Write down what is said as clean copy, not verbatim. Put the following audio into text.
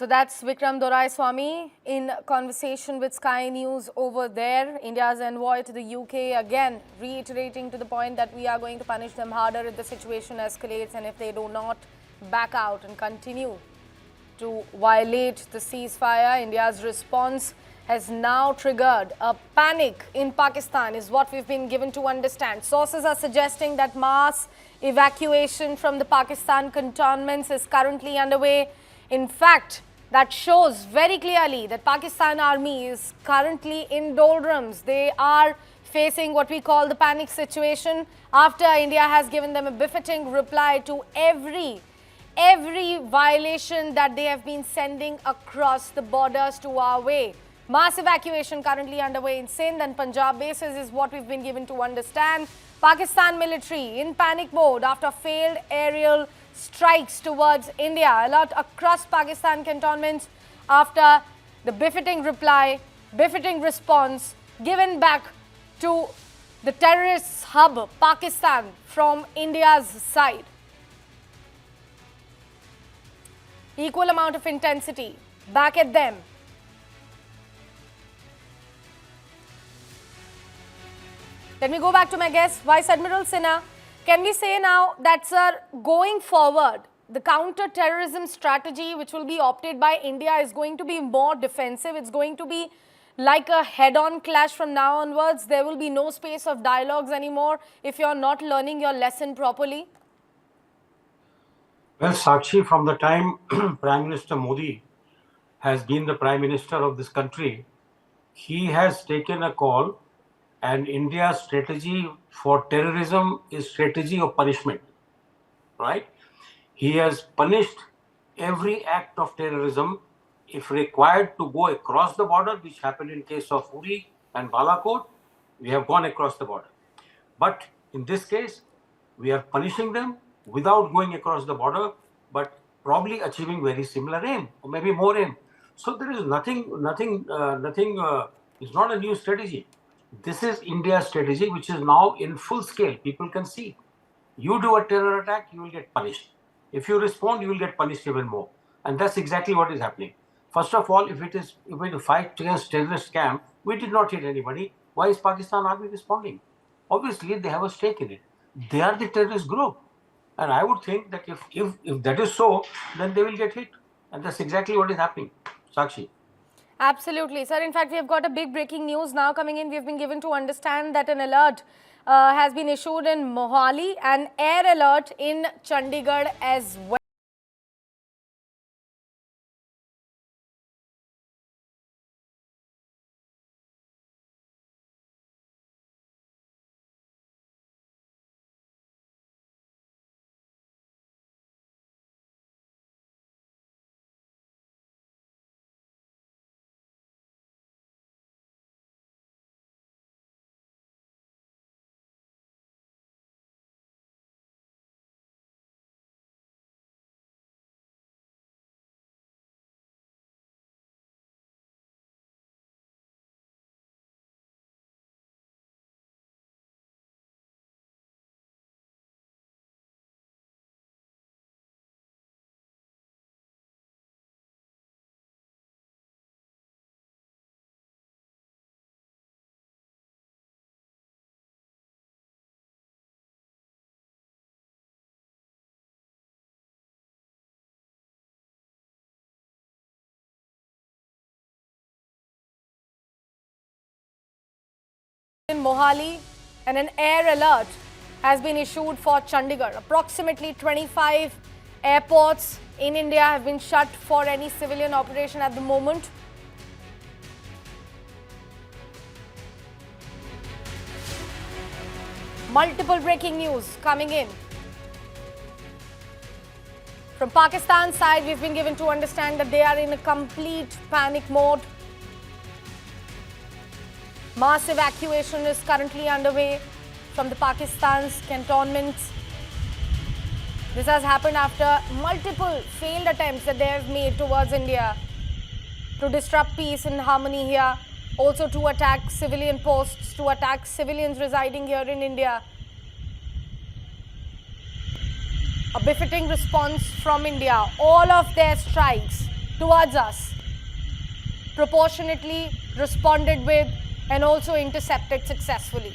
So that's Vikram Doraiswamy in conversation with Sky News over there. India's envoy to the UK again reiterating to the point that we are going to punish them harder if the situation escalates and if they do not back out and continue to violate the ceasefire. India's response has now triggered a panic in Pakistan is what we've been given to understand. Sources are suggesting that mass evacuation from the Pakistan cantonments is currently underway. In fact, that shows very clearly that Pakistan army is currently in doldrums. They are facing what we call the panic situation after India has given them a befitting reply to every violation that they have been sending across the borders to our way. Mass evacuation currently underway in Sindh and Punjab bases is what we've been given to understand. Pakistan military in panic mode after failed aerial strikes towards India. Alert across Pakistan cantonments after the befitting response given back to the terrorist hub Pakistan from India's side. Equal amount of intensity back at them. Let me go back to my guest, Vice Admiral Sinha. Can we say now that, sir, going forward, the counter-terrorism strategy which will be opted by India is going to be more defensive? It's going to be like a head-on clash from now onwards. There will be no space of dialogues anymore if you're not learning your lesson properly? Well, Sakshi, from the time Prime Minister Modi has been the Prime Minister of this country, he has taken a call, and India's strategy for terrorism is strategy of punishment, right? He has punished every act of terrorism. If required to go across the border, which happened in case of Uri and Balakot, we have gone across the border. But in this case, we are punishing them without going across the border, but probably achieving very similar aim, or maybe more aim. So there is nothing, it's not a new strategy. This is India's strategy, which is now in full scale. People can see. You do a terror attack, you will get punished. If you respond, you will get punished even more. And that's exactly what is happening. First of all, if we to fight against terrorist camp, we did not hit anybody. Why is Pakistan Army responding? Obviously, they have a stake in it. They are the terrorist group. And I would think that if that is so, then they will get hit. And that's exactly what is happening. Sakshi. Absolutely, sir. In fact, we have got a big breaking news now coming in. We have been given to understand that an alert has been issued in Mohali, an air alert in Chandigarh as well. In Mohali, and an air alert has been issued for Chandigarh. Approximately 25 airports in India have been shut for any civilian operation at the moment. Multiple breaking news coming in. From Pakistan's side, we've been given to understand that they are in a complete panic mode. Mass evacuation is currently underway from the Pakistan's cantonments. This has happened after multiple failed attempts that they have made towards India to disrupt peace and harmony here, also to attack civilian posts, to attack civilians residing here in India. A befitting response from India. All of their strikes towards us, proportionately responded with, and also intercepted successfully.